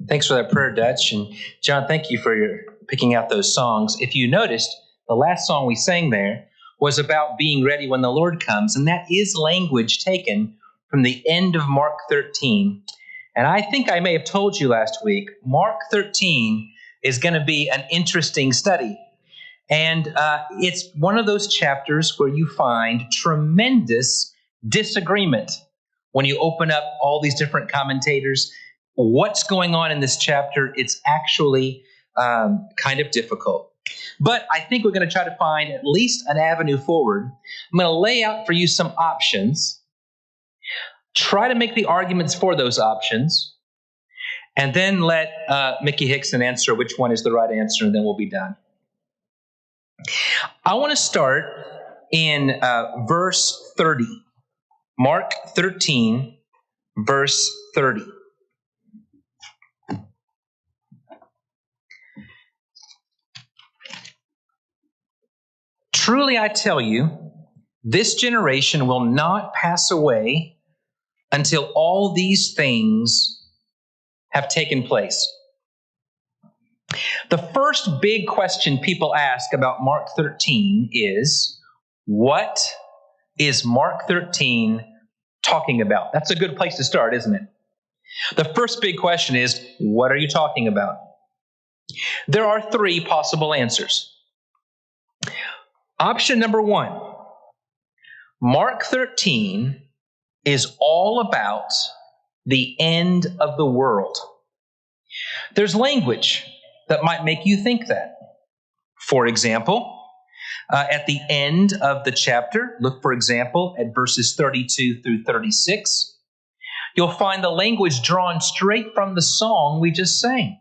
Thanks for that prayer, Dutch. And John, thank you for your picking out those songs. If you noticed, the last song we sang there was about being ready when the Lord comes, and that is language taken from the end of Mark 13. And I think I may have told you last week, Mark 13 is going to be an interesting study. And it's one of those chapters where you find tremendous disagreement when you open up all these different commentators. What's going on in this chapter? It's actually kind of difficult. But I think we're going to try to find at least an avenue forward. I'm going to lay out for you some options. Try to make the arguments for those options. And then let Mickey Hickson answer which one is the right answer, and then we'll be done. I want to start in verse 30. Mark 13, verse 30. Truly I tell you, this generation will not pass away until all these things have taken place. The first big question people ask about Mark 13 is, what is Mark 13 talking about? That's a good place to start, isn't it? The first big question is, what are you talking about? There are three possible answers. Option number one, Mark 13 is all about the end of the world. There's language that might make you think that. For example, at the end of the chapter, look, for example, at verses 32 through 36, you'll find the language drawn straight from the song we just sang.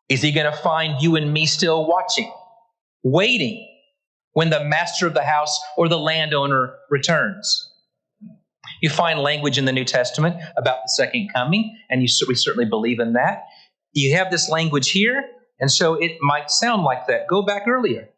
Is he going to find you and me still watching, waiting when the master of the house or the landowner returns? You find language in the New Testament about the second coming, and we certainly believe in that. You have this language here, and so it might sound like that. Go back earlier.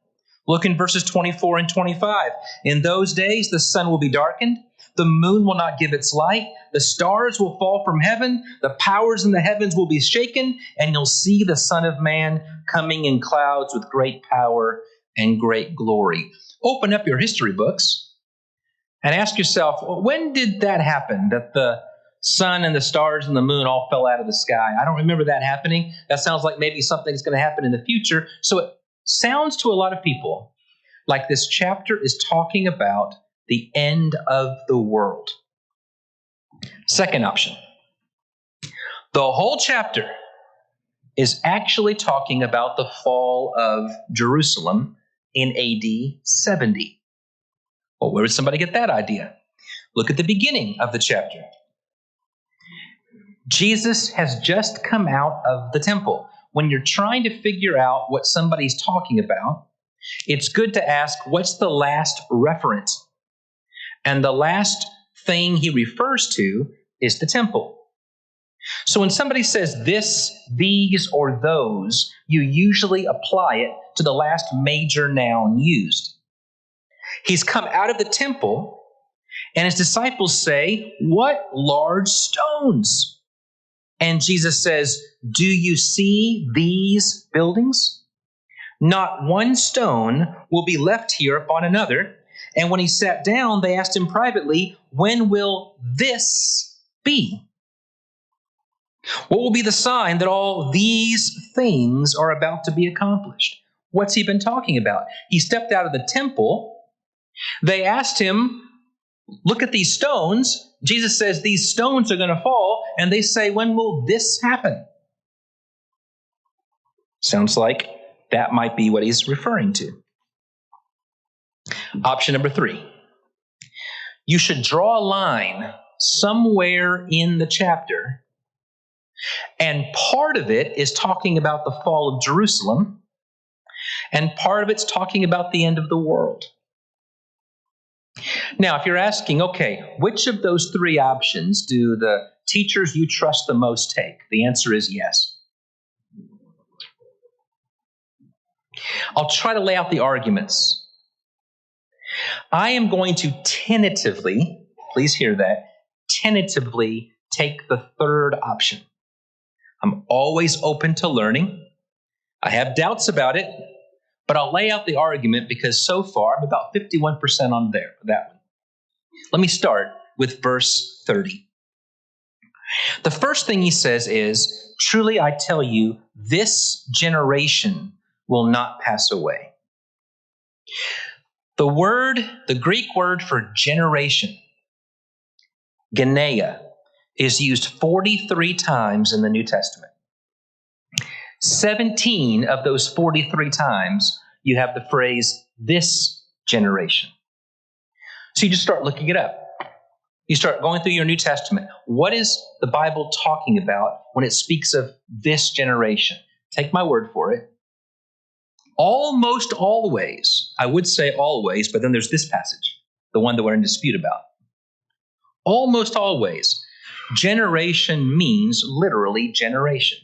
Look in verses 24 and 25. In those days, the sun will be darkened, the moon will not give its light, the stars will fall from heaven, the powers in the heavens will be shaken, and you'll see the Son of Man coming in clouds with great power and great glory. Open up your history books and ask yourself, when did that happen, that the sun and the stars and the moon all fell out of the sky? I don't remember that happening. That sounds like maybe something's going to happen in the future. So it sounds to a lot of people like this chapter is talking about the end of the world. Second option, the whole chapter is actually talking about the fall of Jerusalem in AD 70. Well, where did somebody get that idea? Look at the beginning of the chapter. Jesus has just come out of the temple. When you're trying to figure out what somebody's talking about, it's good to ask, what's the last referent? And the last thing he refers to is the temple. So when somebody says this, these, or those, you usually apply it to the last major noun used. He's come out of the temple, and his disciples say, "What large stones?" And Jesus says, "Do you see these buildings? Not one stone will be left here upon another." And when he sat down, they asked him privately, "When will this be? What will be the sign that all these things are about to be accomplished?" What's he been talking about? He stepped out of the temple. They asked him, "Look at these stones." Jesus says these stones are going to fall, and they say, "When will this happen?" Sounds like that might be what he's referring to. Option number three, you should draw a line somewhere in the chapter, and part of it is talking about the fall of Jerusalem, and part of it's talking about the end of the world. Now, if you're asking, okay, which of those three options do the teachers you trust the most take? The answer is yes. I'll try to lay out the arguments. I am going to tentatively, please hear that, tentatively take the third option. I'm always open to learning. I have doubts about it, but I'll lay out the argument because so far I'm about 51% on there for that one. Let me start with verse 30. The first thing he says is, truly I tell you, this generation will not pass away. The Greek word for generation, genea, is used 43 times in the New Testament. 17 of those 43 times, you have the phrase, this generation. So you just start looking it up. You start going through your New Testament. What is the Bible talking about when it speaks of this generation? Take my word for it. Almost always, I would say always, but then there's this passage, the one that we're in dispute about. Almost always, generation means literally generation.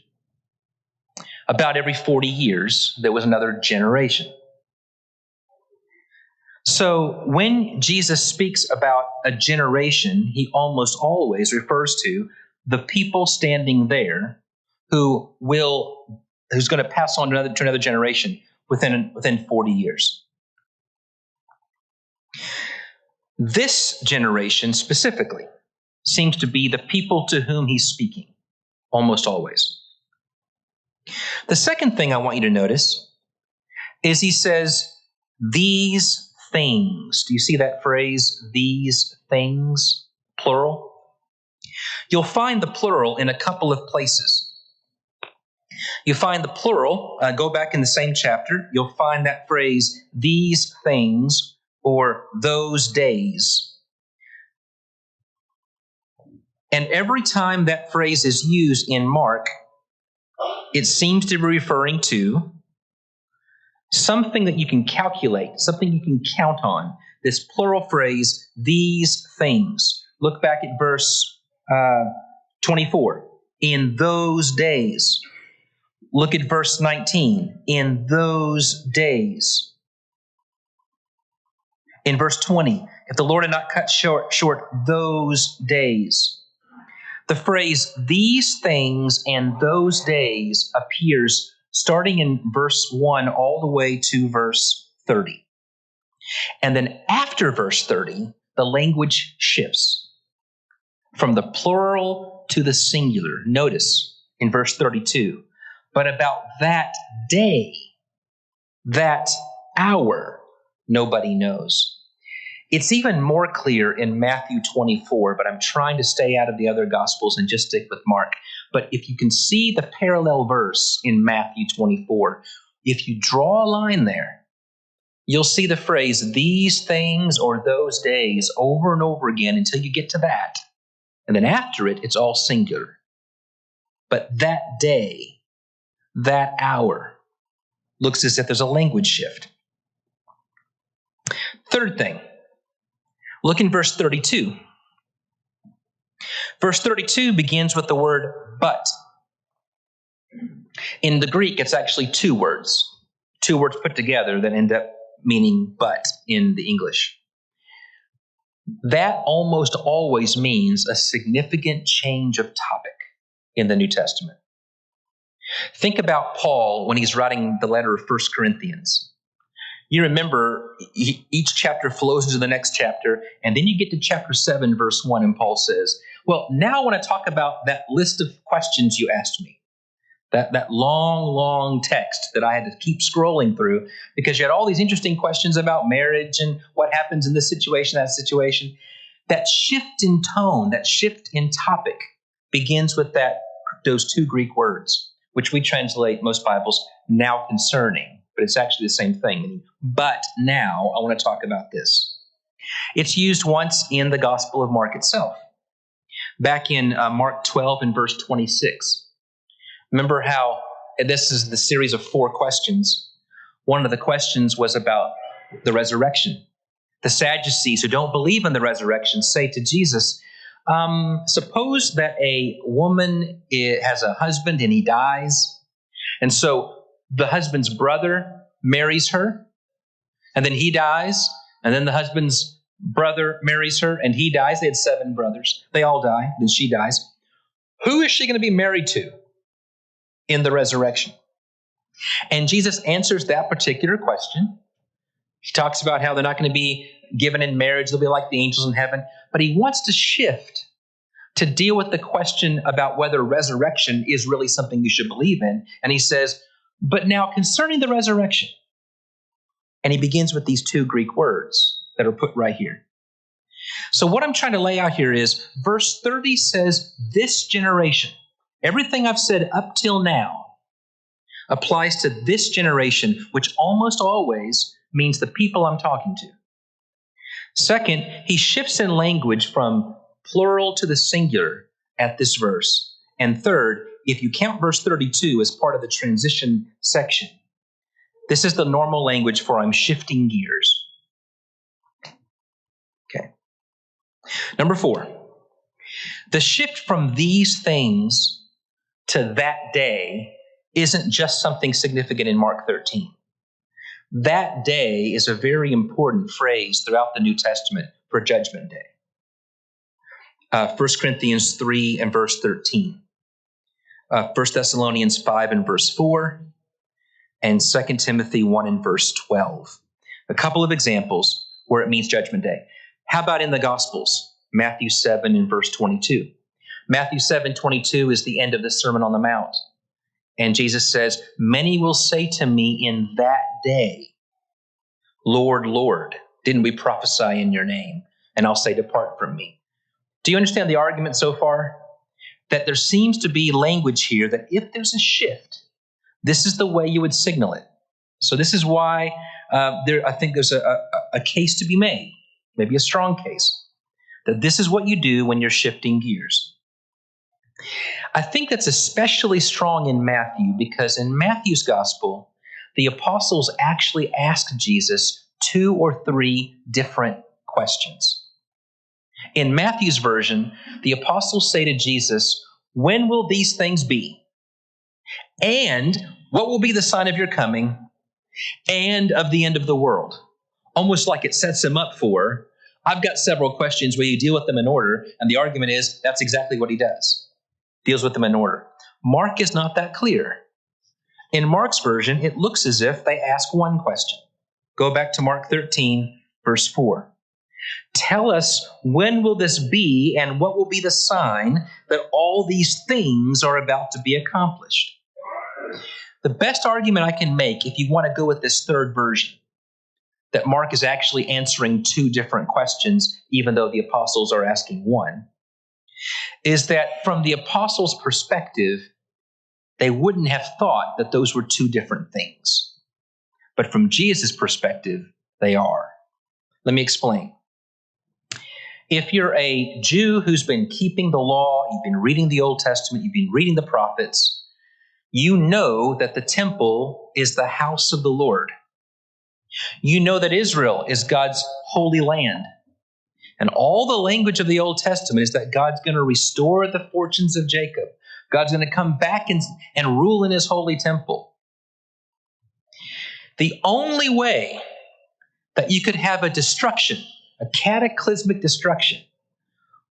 About every 40 years, there was another generation. So when Jesus speaks about a generation, he almost always refers to the people standing there who's going to pass on to another generation within 40 years. This generation specifically seems to be the people to whom he's speaking, almost always. The second thing I want you to notice is he says, these things. Do you see that phrase, these things, plural? You'll find the plural in a couple of places. You find the plural, go back in the same chapter, you'll find that phrase, these things, or those days. And every time that phrase is used in Mark, it seems to be referring to something that you can calculate, something you can count on. This plural phrase, these things. Look back at verse 24. In those days. Look at verse 19. In those days. In verse 20. If the Lord had not cut short those days. The phrase, these things and those days appears starting in verse 1 all the way to verse 30. And then after verse 30, the language shifts from the plural to the singular. Notice in verse 32, but about that day, that hour, nobody knows. It's even more clear in Matthew 24, but I'm trying to stay out of the other Gospels and just stick with Mark. But if you can see the parallel verse in Matthew 24, if you draw a line there, you'll see the phrase, these things or those days, over and over again until you get to that. And then after it, it's all singular. But that day, that hour, looks as if there's a language shift. Third thing. Look in verse 32. Verse 32 begins with the word but. In the Greek, it's actually two words put together that end up meaning but in the English. That almost always means a significant change of topic in the New Testament. Think about Paul when he's writing the letter of 1 Corinthians. You remember each chapter flows into the next chapter, and then you get to chapter 7, verse 1, and Paul says, well, now I want to talk about that list of questions you asked me. That long, long text that I had to keep scrolling through because you had all these interesting questions about marriage and what happens in this situation, that situation. That shift in tone, that shift in topic begins with those two Greek words, which we translate most Bibles, now concerning. But it's actually the same thing. But now I want to talk about this. It's used once in the Gospel of Mark itself. Back in Mark 12 and verse 26. Remember how this is the series of 4 questions. One of the questions was about the resurrection. The Sadducees who don't believe in the resurrection say to Jesus, suppose that a woman has a husband and he dies. And so the husband's brother marries her, and then he dies, and then the husband's brother marries her, and he dies. They had 7 brothers. They all die, then she dies. Who is she going to be married to? in the resurrection? And Jesus answers that particular question. He talks about how they're not going to be given in marriage. They'll be like the angels in heaven. But he wants to shift to deal with the question about whether resurrection is really something you should believe in. And he says, but now concerning the resurrection. And he begins with these two Greek words that are put right here. So what I'm trying to lay out here is verse 30 says, this generation, everything I've said up till now applies to this generation, which almost always means the people I'm talking to. Second, he shifts in language from plural to the singular at this verse. And third, if you count verse 32 as part of the transition section, this is the normal language for I'm shifting gears. Okay. Number 4, the shift from these things to that day isn't just something significant in Mark 13. That day is a very important phrase throughout the New Testament for Judgment Day. 1 Corinthians 3 and verse 13. 1 Thessalonians 5 and verse 4. And 2 Timothy 1 and verse 12. A couple of examples where it means Judgment Day. How about in the Gospels? Matthew 7 and verse 22. Matthew 7:22 is the end of the Sermon on the Mount. And Jesus says, many will say to me in that day, Lord, Lord, didn't we prophesy in your name? And I'll say, depart from me. Do you understand the argument so far? That there seems to be language here that if there's a shift, this is the way you would signal it. So this is why I think there's a case to be made, maybe a strong case, that this is what you do when you're shifting gears. I think that's especially strong in Matthew because in Matthew's gospel, the apostles actually asked Jesus 2 or 3 different questions. In Matthew's version, the apostles say to Jesus, when will these things be? And what will be the sign of your coming and of the end of the world? Almost like it sets him up for, I've got several questions where you deal with them in order, and the argument is that's exactly what he does. Deals with them in order. Mark is not that clear. In Mark's version, it looks as if they ask one question. Go back to Mark 13, verse 4. Tell us, when will this be, and what will be the sign that all these things are about to be accomplished? The best argument I can make, if you want to go with this third version, that Mark is actually answering 2 different questions, even though the apostles are asking one, is that from the apostles' perspective, they wouldn't have thought that those were 2 different things. But from Jesus' perspective, they are. Let me explain. If you're a Jew who's been keeping the law, you've been reading the Old Testament, you've been reading the prophets, you know that the temple is the house of the Lord. You know that Israel is God's holy land. And all the language of the Old Testament is that God's going to restore the fortunes of Jacob. God's going to come back and rule in his holy temple. The only way that you could have a destruction, a cataclysmic destruction,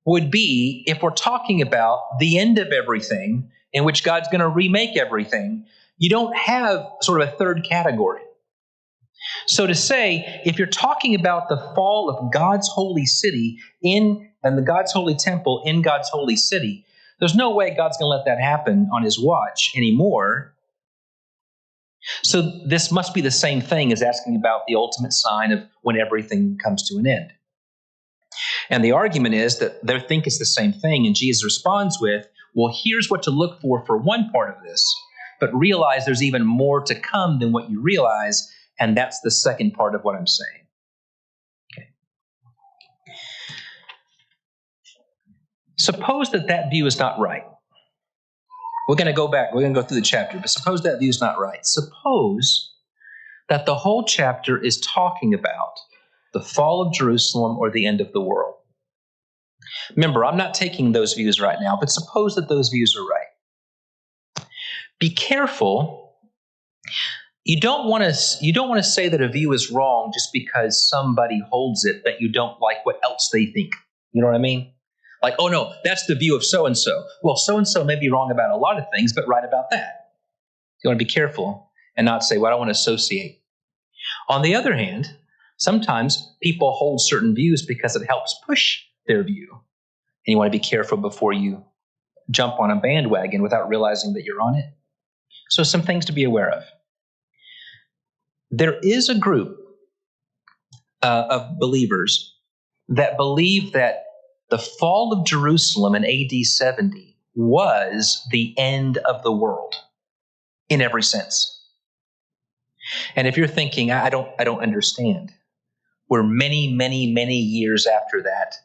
would be if we're talking about the end of everything, in which God's going to remake everything. You don't have sort of a third category. So to say, if you're talking about the fall of God's holy city and the God's holy temple in God's holy city, there's no way God's going to let that happen on his watch anymore. So this must be the same thing as asking about the ultimate sign of when everything comes to an end. And the argument is that they think it's the same thing, and Jesus responds with, well, here's what to look for one part of this, but realize there's even more to come than what you realize, and that's the second part of what I'm saying. Okay. Suppose that view is not right. We're going to go back. We're going to go through the chapter, but suppose that view is not right. Suppose that the whole chapter is talking about the fall of Jerusalem or the end of the world. Remember, I'm not taking those views right now, but suppose that those views are right. Be careful. You don't want to say that a view is wrong just because somebody holds it that you don't like what else they think. You know what I mean? Like, oh no, that's the view of so-and-so. Well, so-and-so may be wrong about a lot of things, but right about that. You want to be careful and not say, well, I don't want to associate. On the other hand, sometimes people hold certain views because it helps push their view. And you want to be careful before you jump on a bandwagon without realizing that you're on it. So some things to be aware of. There is a group of believers that believe that the fall of Jerusalem in AD 70 was the end of the world in every sense. And if you're thinking, I don't understand, we're many, many, many years after that,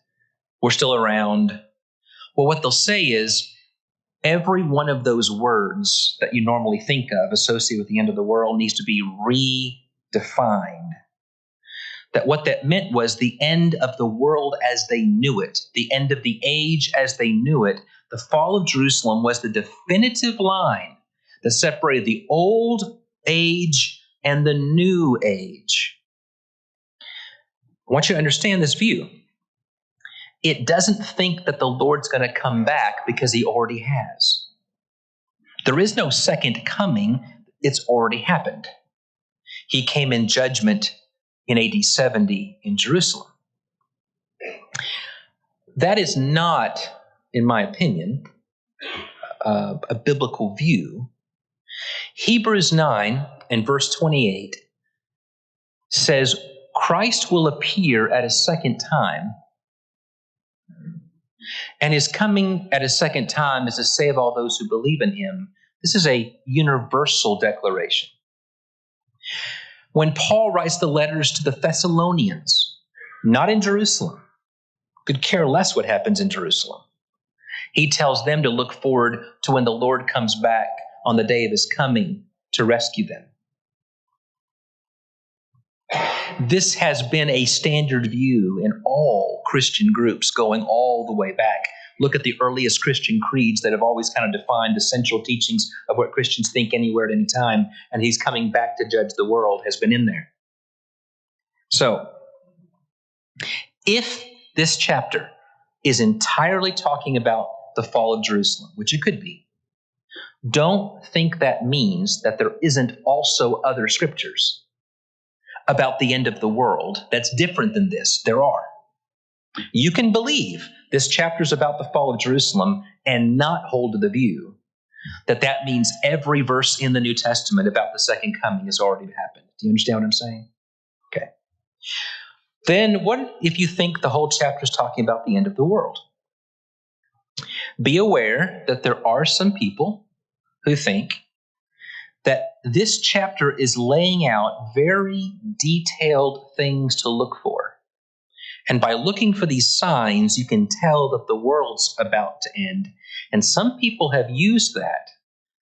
we're still around. Well, what they'll say is every one of those words that you normally think of associated with the end of the world needs to be redefined. That what that meant was the end of the world as they knew it, the end of the age as they knew it. The fall of Jerusalem was the definitive line that separated the old age and the new age. I want you to understand this view. It doesn't think that the Lord's going to come back because he already has. There is no second coming. It's already happened. He came in judgment in AD 70 in Jerusalem. That is not, in my opinion, a biblical view. Hebrews 9 and verse 28 says, Christ will appear at a second time, and his coming at a second time is to save all those who believe in him. This is a universal declaration. When Paul writes the letters to the Thessalonians, not in Jerusalem, could care less what happens in Jerusalem. He tells them to look forward to when the Lord comes back on the day of his coming to rescue them. This has been a standard view in all Christian groups going all the way back. Look at the earliest Christian creeds that have always kind of defined the central teachings of what Christians think anywhere at any time, and he's coming back to judge the world has been in there. So, if this chapter is entirely talking about the fall of Jerusalem, which it could be, don't think that means that there isn't also other scriptures about the end of the world that's different than this. There are. You can believe this chapter is about the fall of Jerusalem and not hold to the view that that means every verse in the New Testament about the second coming has already happened. Do you understand what I'm saying? Okay. Then what if you think the whole chapter is talking about the end of the world? Be aware that there are some people who think that this chapter is laying out very detailed things to look for. And by looking for these signs, you can tell that the world's about to end. And some people have used that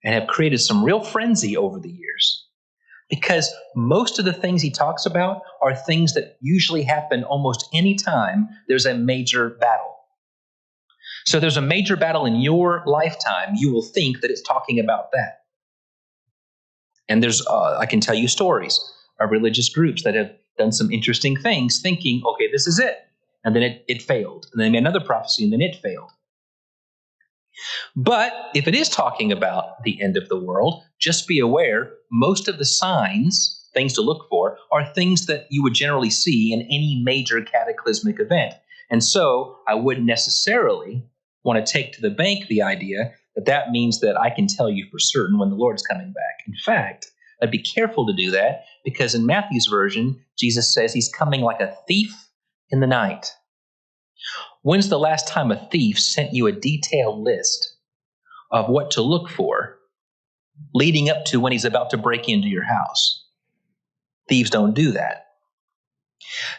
and have created some real frenzy over the years. Because most of the things he talks about are things that usually happen almost any time there's a major battle. So if there's a major battle in your lifetime, you will think that it's talking about that. And there's, I can tell you stories of religious groups that have done some interesting things thinking, okay, this is it. And then it failed. And then they made another prophecy and then it failed. But if it is talking about the end of the world, just be aware, most of the signs, things to look for, are things that you would generally see in any major cataclysmic event. And so I wouldn't necessarily want to take to the bank the idea that that means that I can tell you for certain when the Lord's coming back. In fact, I'd be careful to do that because in Matthew's version, Jesus says he's coming like a thief in the night. When's the last time a thief sent you a detailed list of what to look for leading up to when he's about to break into your house? Thieves don't do that.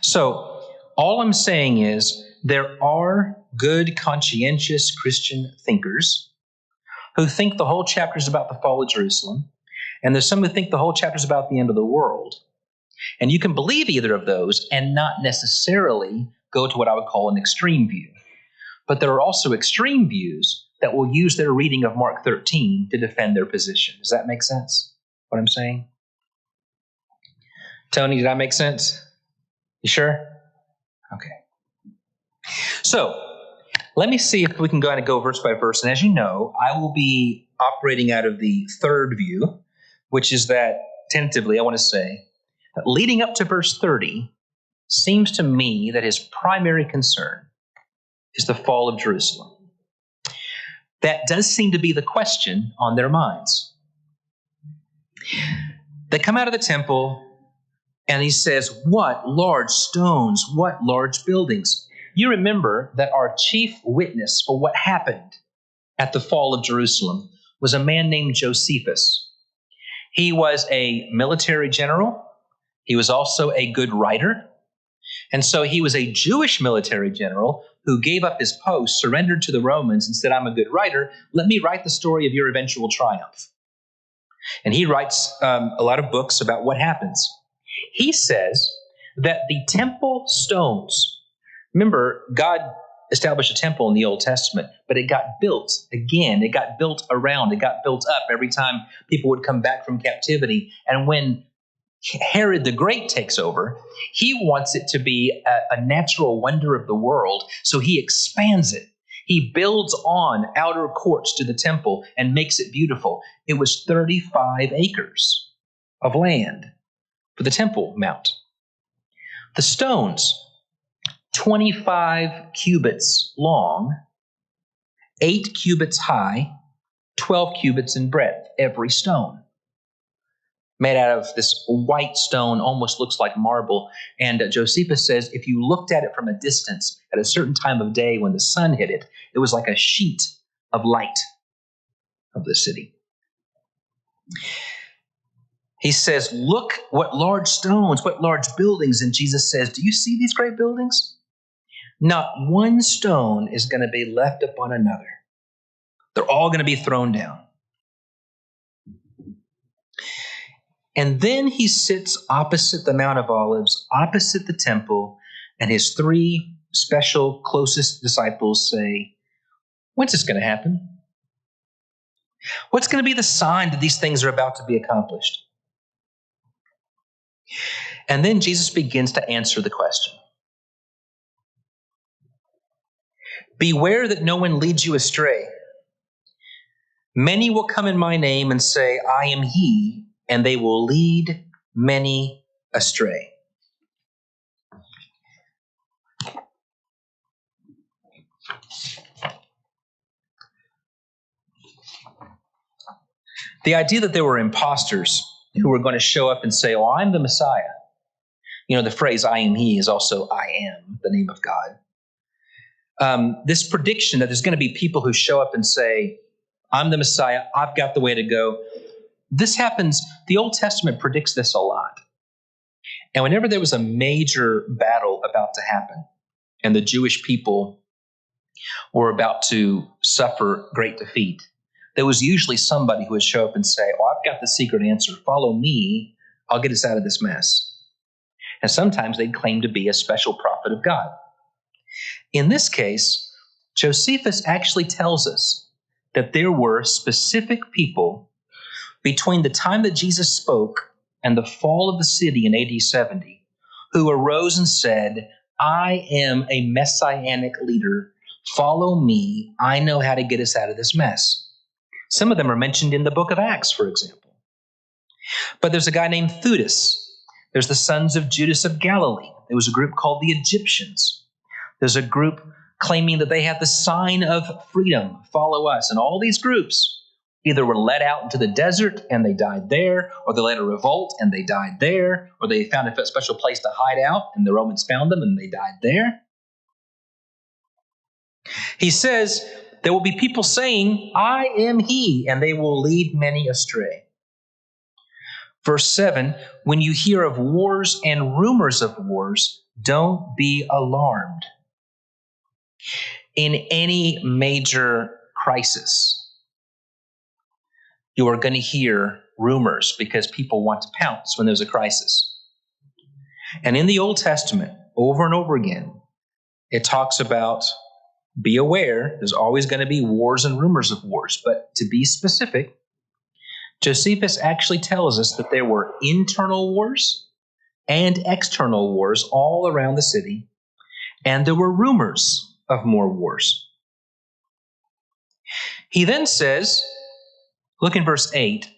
So all I'm saying is there are good, conscientious Christian thinkers who think the whole chapter is about the fall of Jerusalem, and there's some who think the whole chapter is about the end of the world. And you can believe either of those and not necessarily go to what I would call an extreme view. But there are also extreme views that will use their reading of Mark 13 to defend their position. Does that make sense, what I'm saying? Tony, did that make sense? You sure? Okay. So let me see if we can go verse by verse. And as you know, I will be operating out of the third view, which is that, tentatively, I want to say, that leading up to verse 30, seems to me that his primary concern is the fall of Jerusalem. That does seem to be the question on their minds. They come out of the temple, and he says, what large stones, what large buildings. You remember that our chief witness for what happened at the fall of Jerusalem was a man named Josephus. He was a military general. He was also a good writer. And so he was a Jewish military general who gave up his post, surrendered to the Romans, and said, I'm a good writer. Let me write the story of your eventual triumph. And he writes a lot of books about what happens. He says that the temple stones, remember, God established a temple in the Old Testament, but it got built again. It got built around. It got built up every time people would come back from captivity. And when Herod the Great takes over, he wants it to be a natural wonder of the world, so he expands it. He builds on outer courts to the temple and makes it beautiful. It was 35 acres of land for the Temple Mount. The stones, 25 cubits long, 8 cubits high, 12 cubits in breadth, every stone. Made out of this white stone, almost looks like marble. And Josephus says if you looked at it from a distance at a certain time of day when the sun hit it, it was like a sheet of light of the city. He says, look what large stones, what large buildings. And Jesus says, do you see these great buildings? Not one stone is going to be left upon another. They're all going to be thrown down. And then he sits opposite the Mount of Olives, opposite the temple, and his 3 special closest disciples say, when's this going to happen? What's going to be the sign that these things are about to be accomplished? And then Jesus begins to answer the question. Beware that no one leads you astray. Many will come in my name and say, I am he, and they will lead many astray. The idea that there were imposters who were going to show up and say, oh, I'm the Messiah. You know, the phrase I am he is also I am, the name of God. This prediction that there's going to be people who show up and say, I'm the Messiah, I've got the way to go. This happens, the Old Testament predicts this a lot. And whenever there was a major battle about to happen, and the Jewish people were about to suffer great defeat, there was usually somebody who would show up and say, oh, I've got the secret answer. Follow me. I'll get us out of this mess. And sometimes they'd claim to be a special prophet of God. In this case, Josephus actually tells us that there were specific people between the time that Jesus spoke and the fall of the city in AD 70 who arose and said, I am a messianic leader. Follow me. I know how to get us out of this mess. Some of them are mentioned in the book of Acts, for example. But there's a guy named Theudas. There's the sons of Judas of Galilee. There was a group called the Egyptians. There's a group claiming that they had the sign of freedom, follow us. And all these groups either were led out into the desert and they died there, or they led a revolt and they died there, or they found a special place to hide out and the Romans found them and they died there. He says there will be people saying, I am he, and they will lead many astray. Verse 7, when you hear of wars and rumors of wars, don't be alarmed. In any major crisis, you are going to hear rumors because people want to pounce when there's a crisis. And in the Old Testament, over and over again, it talks about, be aware, there's always going to be wars and rumors of wars. But to be specific, Josephus actually tells us that there were internal wars and external wars all around the city, and there were rumors of more wars. He then says, look in verse 8,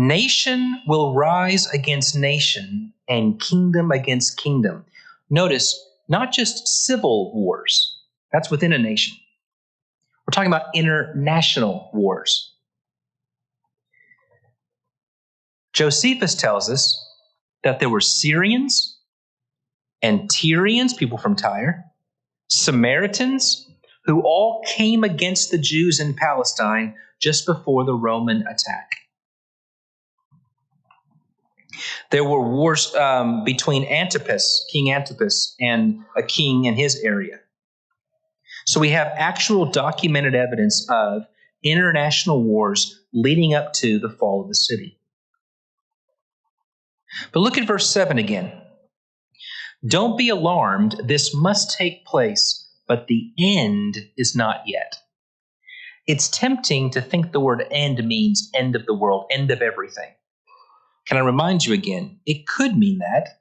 Nation will rise against nation and kingdom against kingdom. Notice, not just civil wars. That's within a nation. We're talking about international wars. Josephus tells us that there were Syrians and Tyrians, people from Tyre, Samaritans, who all came against the Jews in Palestine just before the Roman attack. There were wars between Antipas, King Antipas, and a king in his area. So we have actual documented evidence of international wars leading up to the fall of the city. But look at verse 7 again. Don't be alarmed, this must take place, but the end is not yet. It's tempting to think the word end means end of the world, end of everything. Can I remind you again? It could mean that,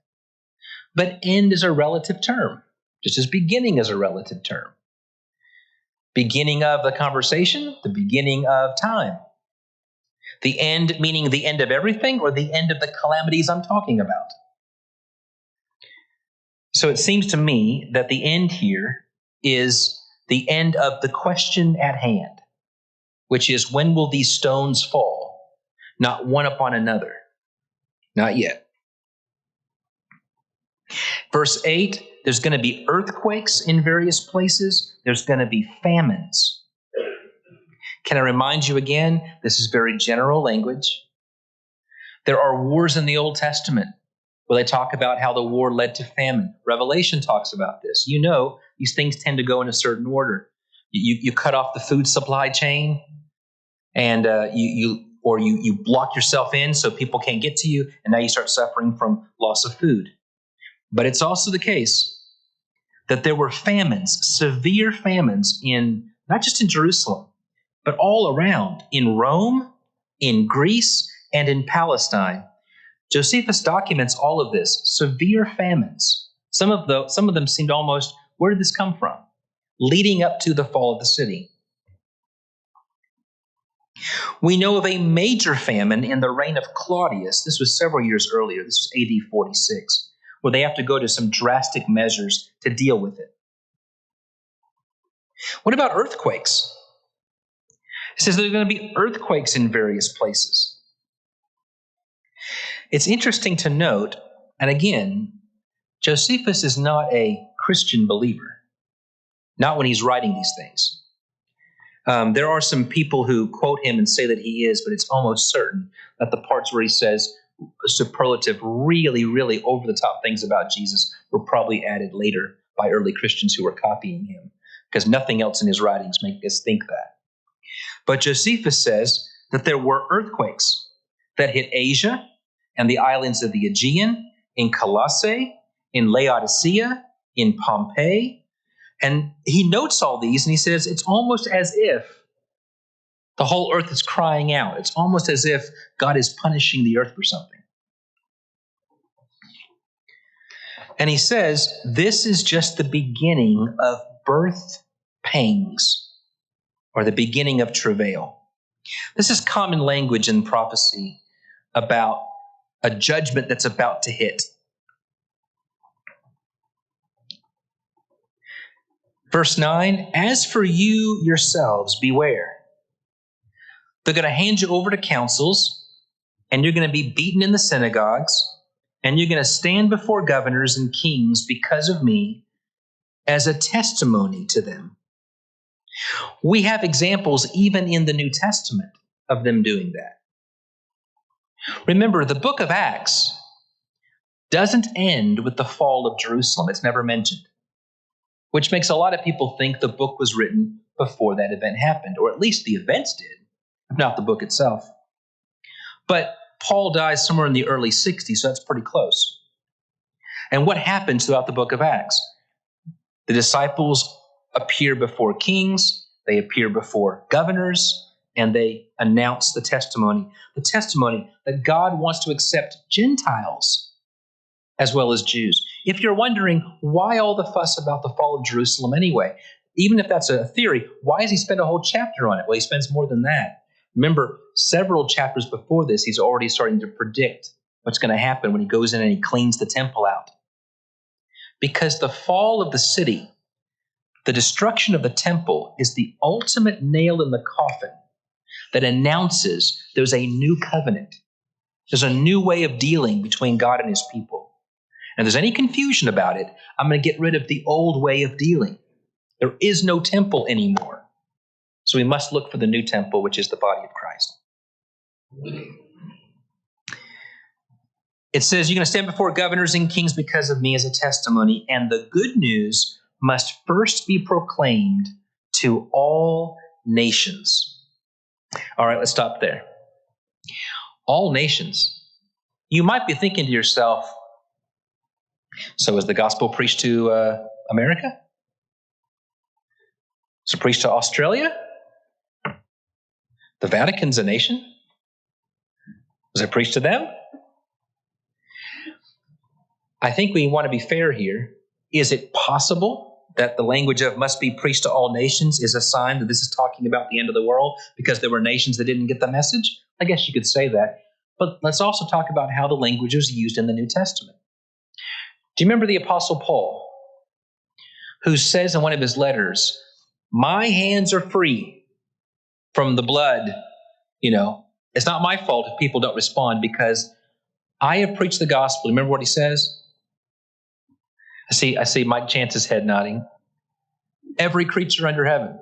but end is a relative term, just as beginning is a relative term. Beginning of the conversation, the beginning of time. The end meaning the end of everything or the end of the calamities I'm talking about. So it seems to me that the end here is the end of the question at hand, which is, when will these stones fall? Not one upon another. Not yet. Verse 8, there's going to be earthquakes in various places. There's going to be famines. Can I remind you again, this is very general language. There are wars in the Old Testament where they talk about how the war led to famine. Revelation talks about this. You know, these things tend to go in a certain order. You cut off the food supply chain, and you block yourself in so people can't get to you, and now you start suffering from loss of food. But it's also the case that there were famines, severe famines, in not just in Jerusalem, but all around, in Rome, in Greece, and in Palestine. Josephus documents all of this, severe famines. Some of them seemed almost, where did this come from? Leading up to the fall of the city. We know of a major famine in the reign of Claudius. This was several years earlier. This was AD 46, where they have to go to some drastic measures to deal with it. What about earthquakes? It says there are going to be earthquakes in various places. It's interesting to note, and again, Josephus is not a Christian believer, not when he's writing these things. There are some people who quote him and say that he is, but it's almost certain that the parts where he says superlative, really, really over-the-top things about Jesus were probably added later by early Christians who were copying him, because nothing else in his writings makes us think that. But Josephus says that there were earthquakes that hit Asia and the islands of the Aegean, in Colossae, in Laodicea, in Pompeii. And he notes all these and he says it's almost as if the whole earth is crying out. It's almost as if God is punishing the earth for something. And he says this is just the beginning of birth pangs, or the beginning of travail. This is common language in prophecy about a judgment that's about to hit. Verse 9, as for you yourselves, beware. They're going to hand you over to councils, and you're going to be beaten in the synagogues, and you're going to stand before governors and kings because of me as a testimony to them. We have examples even in the New Testament of them doing that. Remember, the book of Acts doesn't end with the fall of Jerusalem. It's never mentioned, which makes a lot of people think the book was written before that event happened, or at least the events did, if not the book itself. But Paul dies somewhere in the early 60s, so that's pretty close. And what happens throughout the book of Acts? The disciples appear before kings, they appear before governors, and they announce the testimony that God wants to accept Gentiles as well as Jews. If you're wondering why all the fuss about the fall of Jerusalem anyway, even if that's a theory, why does he spend a whole chapter on it? Well, he spends more than that. Remember, several chapters before this, he's already starting to predict what's going to happen when he goes in and he cleans the temple out. Because the fall of the city, the destruction of the temple, is the ultimate nail in the coffin that announces there's a new covenant. There's a new way of dealing between God and his people. And if there's any confusion about it, I'm going to get rid of the old way of dealing. There is no temple anymore. So we must look for the new temple, which is the body of Christ. It says, you're going to stand before governors and kings because of me as a testimony, and the good news must first be proclaimed to all nations. All right, let's stop there. All nations. You might be thinking to yourself, so is the gospel preached to America? Is it preached to Australia? The Vatican's a nation? Was it preached to them? I think we want to be fair here. Is it possible that the language of must be preached to all nations is a sign that this is talking about the end of the world because there were nations that didn't get the message? I guess you could say that. But let's also talk about how the language was used in the New Testament. Do you remember the Apostle Paul, who says in one of his letters, my hands are free from the blood? It's not my fault if people don't respond because I have preached the gospel. Remember what he says? I see Mike Chance's head nodding. Every creature under heaven.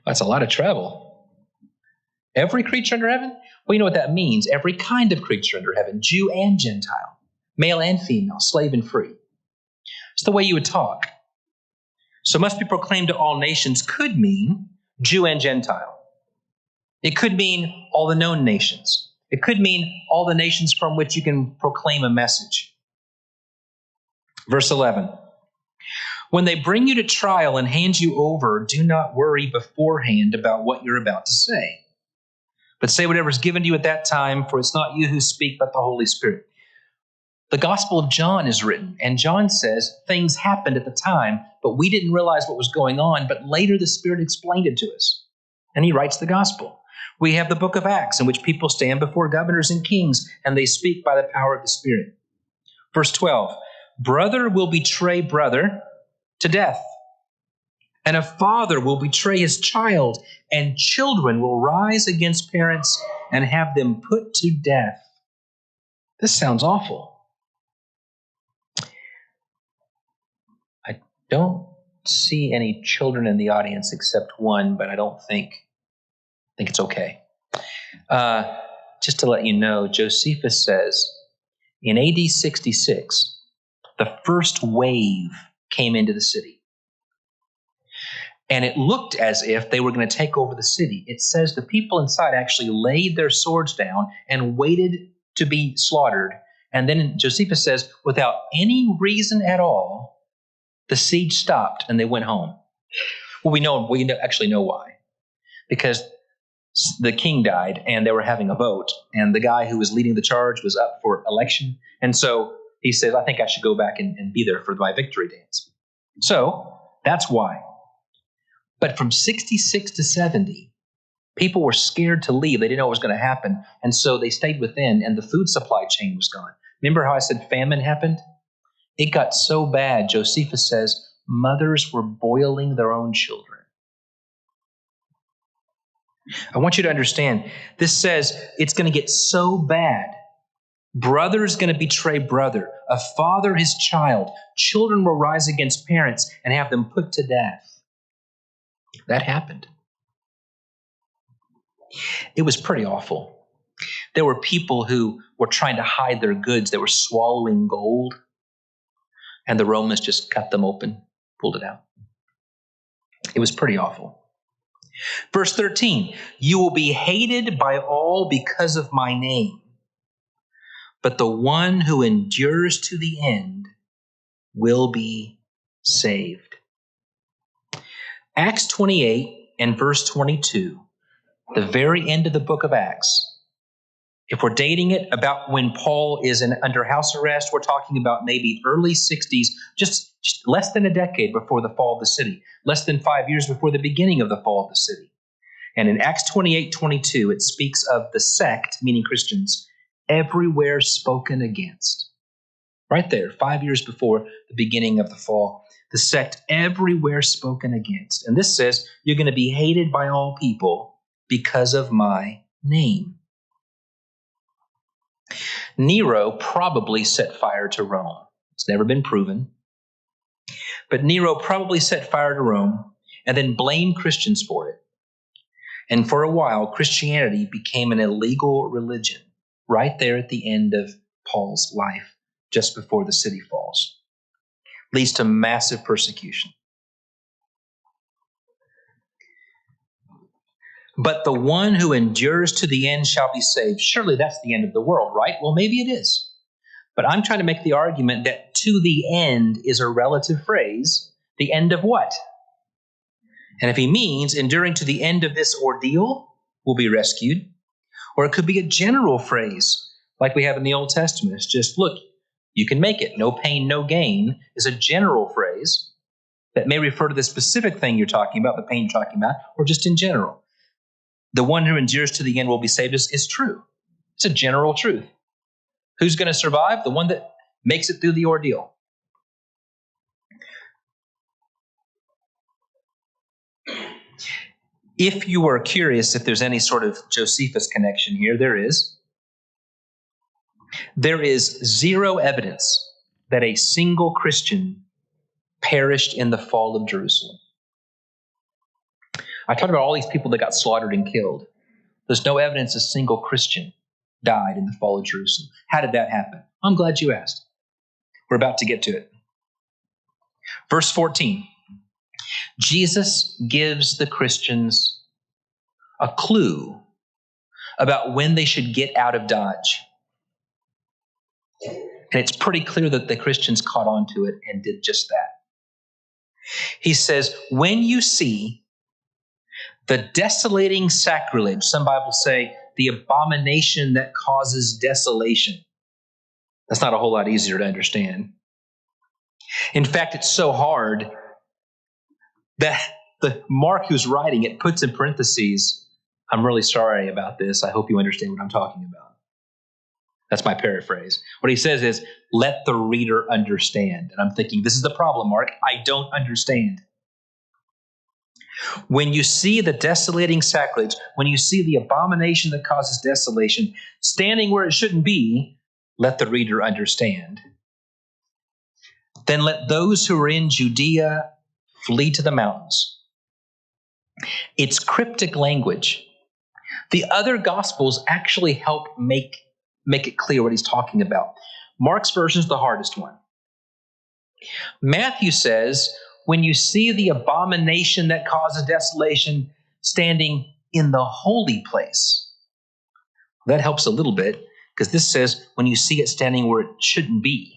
That's a lot of travel. Every creature under heaven? Well, you know what that means. Every kind of creature under heaven, Jew and Gentile, male and female, slave and free. It's the way you would talk. So must be proclaimed to all nations could mean Jew and Gentile. It could mean all the known nations. It could mean all the nations from which you can proclaim a message. Verse 11, when they bring you to trial and hand you over, do not worry beforehand about what you're about to say. But say whatever is given to you at that time, for it's not you who speak, but the Holy Spirit. The Gospel of John is written, and John says things happened at the time, but we didn't realize what was going on, but later the Spirit explained it to us. And he writes the Gospel. We have the book of Acts, in which people stand before governors and kings, and they speak by the power of the Spirit. Verse 12, brother will betray brother to death, and a father will betray his child, and children will rise against parents and have them put to death. This sounds awful. I don't see any children in the audience except one, but I think it's okay. Just to let you know, Josephus says in AD 66, the first wave came into the city. And it looked as if they were going to take over the city. It says the people inside actually laid their swords down and waited to be slaughtered. And then Josephus says, without any reason at all, the siege stopped and they went home. Well, we actually know why. Because the king died and they were having a vote. And the guy who was leading the charge was up for election. And so he says, I think I should go back and be there for my victory dance. So that's why. But from 66 to 70, people were scared to leave. They didn't know what was going to happen. And so they stayed within, and the food supply chain was gone. Remember how I said famine happened? It got so bad, Josephus says, mothers were boiling their own children. I want you to understand, this says it's going to get so bad. Brother is going to betray brother, a father his child. Children will rise against parents and have them put to death. That happened. It was pretty awful. There were people who were trying to hide their goods. They were swallowing gold, and the Romans just cut them open, pulled it out. It was pretty awful. Verse 13, you will be hated by all because of my name, but the one who endures to the end will be saved. Acts 28 and verse 22, the very end of the book of Acts. If we're dating it about when Paul is under house arrest, we're talking about maybe early 60s, just less than a decade before the fall of the city, less than 5 years before the beginning of the fall of the city. And in Acts 28:22, it speaks of the sect, meaning Christians, everywhere spoken against. Right there, 5 years before the beginning of the fall. The sect everywhere spoken against. And this says, you're going to be hated by all people because of my name. Nero probably set fire to Rome. It's never been proven. But Nero probably set fire to Rome and then blamed Christians for it. And for a while, Christianity became an illegal religion right there at the end of Paul's life, just before the city falls. Leads to massive persecution. But the one who endures to the end shall be saved. Surely that's the end of the world, right? Well, maybe it is. But I'm trying to make the argument that to the end is a relative phrase. The end of what? And if he means enduring to the end of this ordeal will be rescued, or it could be a general phrase like we have in the Old Testament. It's just, look, you can make it. No pain, no gain is a general phrase that may refer to the specific thing you're talking about, the pain you're talking about, or just in general. The one who endures to the end will be saved is true. It's a general truth. Who's going to survive? The one that makes it through the ordeal. If you are curious if there's any sort of Josephus connection here, there is. There is zero evidence that a single Christian perished in the fall of Jerusalem. I talked about all these people that got slaughtered and killed. There's no evidence a single Christian died in the fall of Jerusalem. How did that happen? I'm glad you asked. We're about to get to it. Verse 14. Jesus gives the Christians a clue about when they should get out of Dodge. And it's pretty clear that the Christians caught on to it and did just that. He says, when you see the desolating sacrilege, some Bibles say the abomination that causes desolation. That's not a whole lot easier to understand. In fact, it's so hard that the Mark who's writing it puts in parentheses, I'm really sorry about this. I hope you understand what I'm talking about. That's my paraphrase. What he says is, let the reader understand. And I'm thinking, this is the problem, Mark. I don't understand. When you see the desolating sacrilege, when you see the abomination that causes desolation, standing where it shouldn't be, let the reader understand. Then let those who are in Judea flee to the mountains. It's cryptic language. The other Gospels actually help make it clear what he's talking about. Mark's version is the hardest one. Matthew says, when you see the abomination that causes desolation standing in the holy place. That helps a little bit, because this says, when you see it standing where it shouldn't be.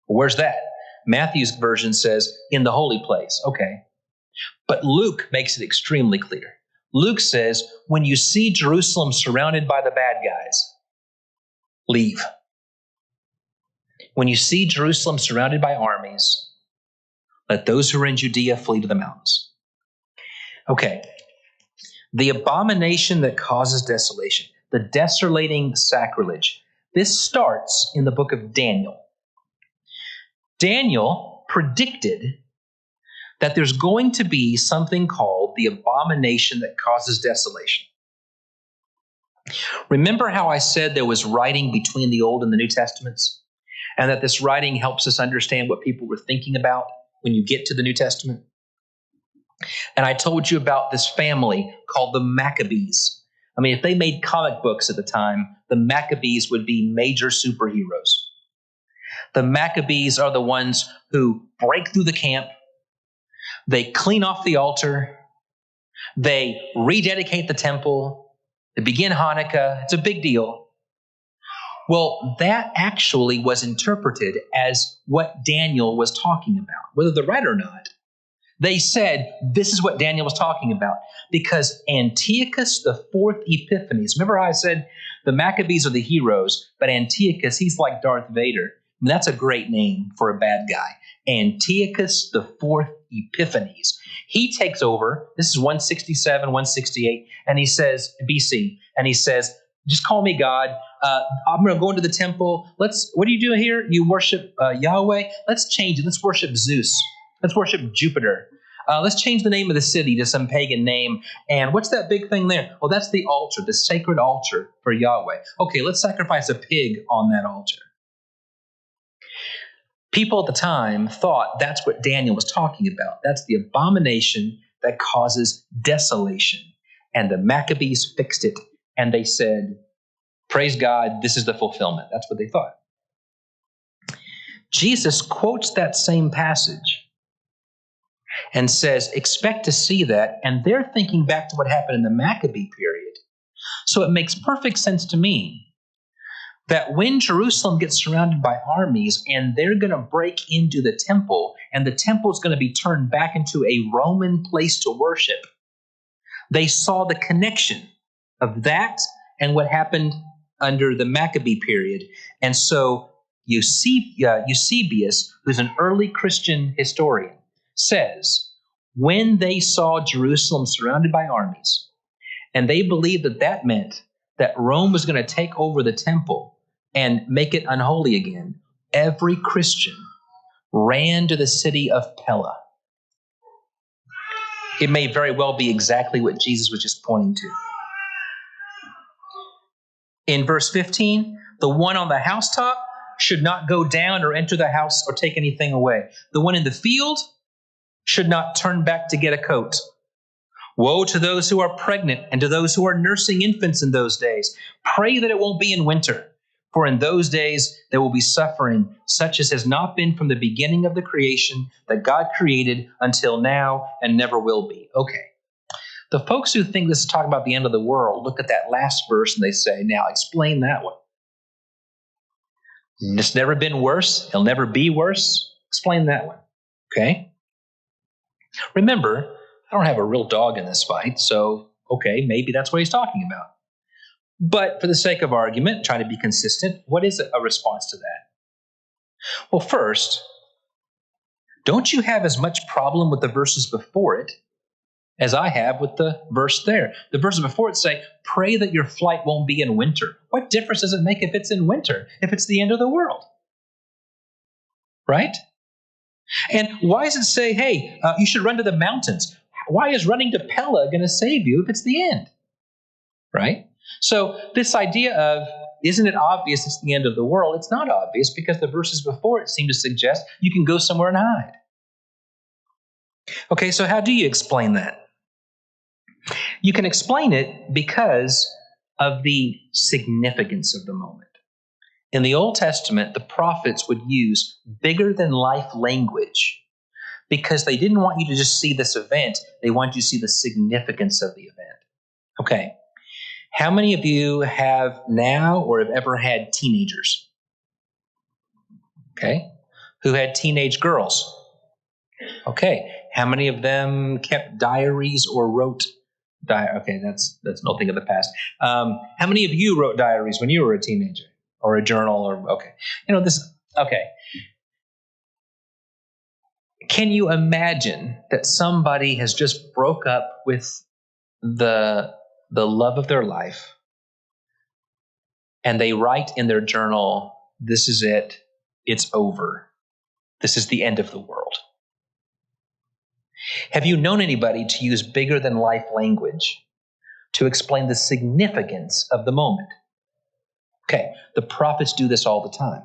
Well, where's that? Matthew's version says, in the holy place. Okay. But Luke makes it extremely clear. Luke says, when you see Jerusalem surrounded by the bad guys, leave. When you see Jerusalem surrounded by armies, let those who are in Judea flee to the mountains. Okay. The abomination that causes desolation, the desolating sacrilege, this starts in the book of Daniel. Daniel predicted that there's going to be something called the abomination that causes desolation. Remember how I said there was writing between the Old and the New Testaments? And that this writing helps us understand what people were thinking about when you get to the New Testament? And I told you about this family called the Maccabees. I mean, if they made comic books at the time, the Maccabees would be major superheroes. The Maccabees are the ones who break through the camp. They clean off the altar. They rededicate the temple. They begin Hanukkah. It's a big deal. Well, that actually was interpreted as what Daniel was talking about, whether they're right or not. They said, this is what Daniel was talking about, because Antiochus the fourth Epiphanes, remember how I said the Maccabees are the heroes, but Antiochus, he's like Darth Vader. I mean, that's a great name for a bad guy. Antiochus the fourth Epiphanes. He takes over. This is 167, 168, and he says, BC, and he says, just call me God. I'm going to go into the temple. What do you do here? You worship Yahweh? Let's change it. Let's worship Zeus. Let's worship Jupiter. Let's change the name of the city to some pagan name. And what's that big thing there? Well, that's the altar, the sacred altar for Yahweh. Okay, let's sacrifice a pig on that altar. People at the time thought that's what Daniel was talking about. That's the abomination that causes desolation. And the Maccabees fixed it. And they said, praise God, this is the fulfillment. That's what they thought. Jesus quotes that same passage and says, expect to see that. And they're thinking back to what happened in the Maccabee period. So it makes perfect sense to me that when Jerusalem gets surrounded by armies and they're going to break into the temple, and the temple is going to be turned back into a Roman place to worship, they saw the connection of that and what happened under the Maccabee period. And so Eusebius, who's an early Christian historian, says, when they saw Jerusalem surrounded by armies, and they believed that that meant that Rome was going to take over the temple and make it unholy again, every Christian ran to the city of Pella. It may very well be exactly what Jesus was just pointing to. In verse 15, the one on the housetop should not go down or enter the house or take anything away. The one in the field should not turn back to get a coat. Woe to those who are pregnant and to those who are nursing infants in those days. Pray that it won't be in winter, for in those days there will be suffering, such as has not been from the beginning of the creation that God created until now and never will be. Okay. The folks who think this is talking about the end of the world look at that last verse and they say, now explain that one. It's never been worse. It'll never be worse. Explain that one. Okay? Remember, I don't have a real dog in this fight, so okay, maybe that's what he's talking about. But for the sake of argument, trying to be consistent, what is a response to that? Well, first, don't you have as much problem with the verses before it as I have with the verse there? The verses before it say, pray that your flight won't be in winter. What difference does it make if it's in winter, if it's the end of the world? Right? And why does it say, hey, you should run to the mountains? Why is running to Pella going to save you if it's the end? Right? So this idea of, isn't it obvious it's the end of the world? It's not obvious because the verses before it seem to suggest you can go somewhere and hide. Okay, so how do you explain that? You can explain it because of the significance of the moment. In the Old Testament, the prophets would use bigger than life language because they didn't want you to just see this event. They wanted you to see the significance of the event. Okay. How many of you have now or have ever had teenagers? Okay. Who had teenage girls? Okay. How many of them kept diaries or wrote okay, that's no thing of the past. How many of you wrote diaries when you were a teenager? Or a journal? Okay. Okay. Can you imagine that somebody has just broke up with the love of their life, and they write in their journal, this is it, it's over. This is the end of the world. Have you known anybody to use bigger than life language to explain the significance of the moment? Okay, the prophets do this all the time.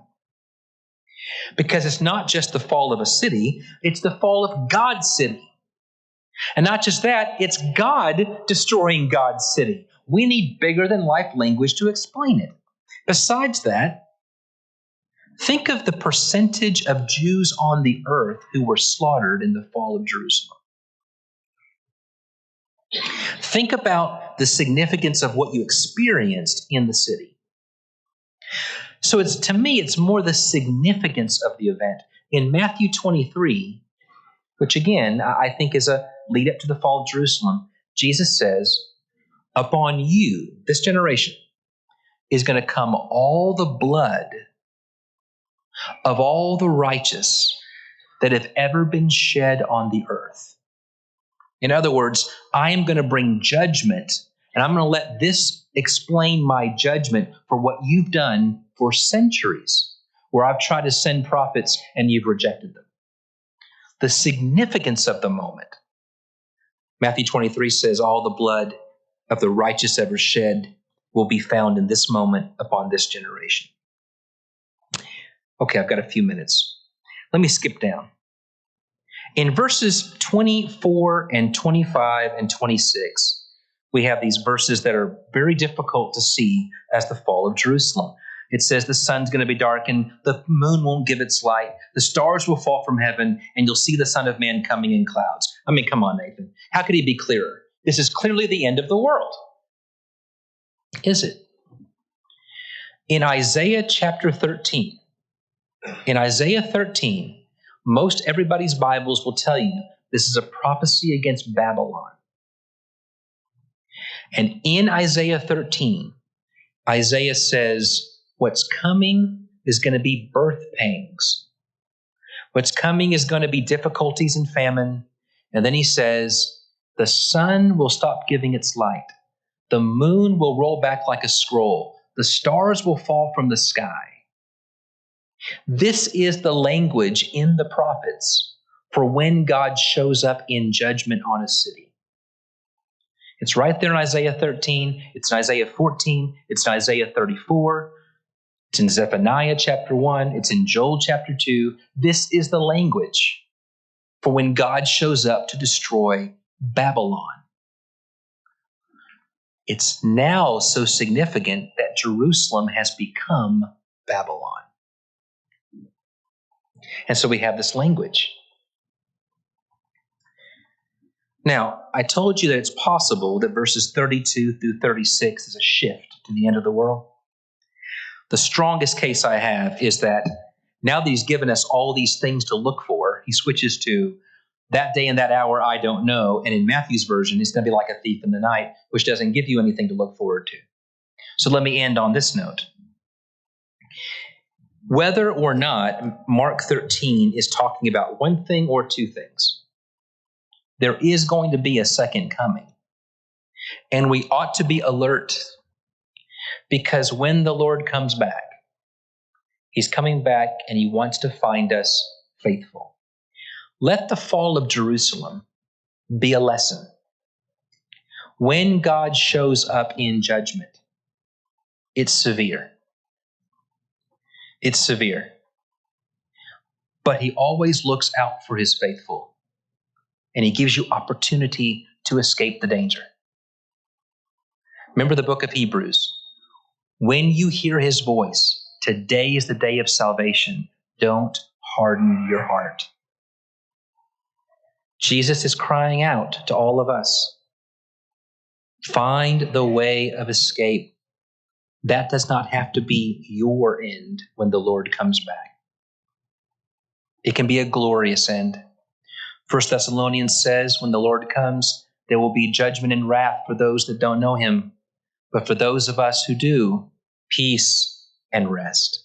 Because it's not just the fall of a city, it's the fall of God's city. And not just that, it's God destroying God's city. We need bigger than life language to explain it. Besides that, think of the percentage of Jews on the earth who were slaughtered in the fall of Jerusalem. Think about the significance of what you experienced in the city. So to me, it's more the significance of the event. In Matthew 23, which again, I think is a lead up to the fall of Jerusalem, Jesus says, upon you, this generation, is going to come all the blood of all the righteous that have ever been shed on the earth. In other words, I am going to bring judgment, and I'm going to let this explain my judgment for what you've done for centuries, where I've tried to send prophets and you've rejected them. The significance of the moment. Matthew 23 says, all the blood of the righteous ever shed will be found in this moment upon this generation. Okay, I've got a few minutes. Let me skip down. In verses 24 and 25 and 26, we have these verses that are very difficult to see as the fall of Jerusalem. It says the sun's going to be darkened, the moon won't give its light, the stars will fall from heaven, and you'll see the Son of Man coming in clouds. I mean, come on, Nathan. How could he be clearer? This is clearly the end of the world. Is it? In Isaiah chapter 13, most everybody's Bibles will tell you this is a prophecy against Babylon. And in Isaiah 13, Isaiah says, what's coming is going to be birth pangs. What's coming is going to be difficulties and famine. And then he says, the sun will stop giving its light. The moon will roll back like a scroll. The stars will fall from the sky. This is the language in the prophets for when God shows up in judgment on a city. It's right there in Isaiah 13. It's in Isaiah 14. It's in Isaiah 34. It's in Zephaniah chapter 1. It's in Joel chapter 2. This is the language for when God shows up to destroy Babylon. It's now so significant that Jerusalem has become Babylon. And so we have this language. Now, I told you that it's possible that verses 32 through 36 is a shift to the end of the world. The strongest case I have is that now that he's given us all these things to look for, he switches to that day and that hour I don't know. And in Matthew's version, it's going to be like a thief in the night, which doesn't give you anything to look forward to. So let me end on this note. Whether or not Mark 13 is talking about one thing or two things, there is going to be a second coming. And we ought to be alert, because when the Lord comes back, he's coming back and he wants to find us faithful. Let the fall of Jerusalem be a lesson. When God shows up in judgment, it's severe. It's severe. But he always looks out for his faithful, and he gives you opportunity to escape the danger. Remember the book of Hebrews. When you hear his voice, today is the day of salvation. Don't harden your heart. Jesus is crying out to all of us. Find the way of escape. That does not have to be your end when the Lord comes back. It can be a glorious end. 1 Thessalonians says, when the Lord comes, there will be judgment and wrath for those that don't know him. But for those of us who do, peace and rest.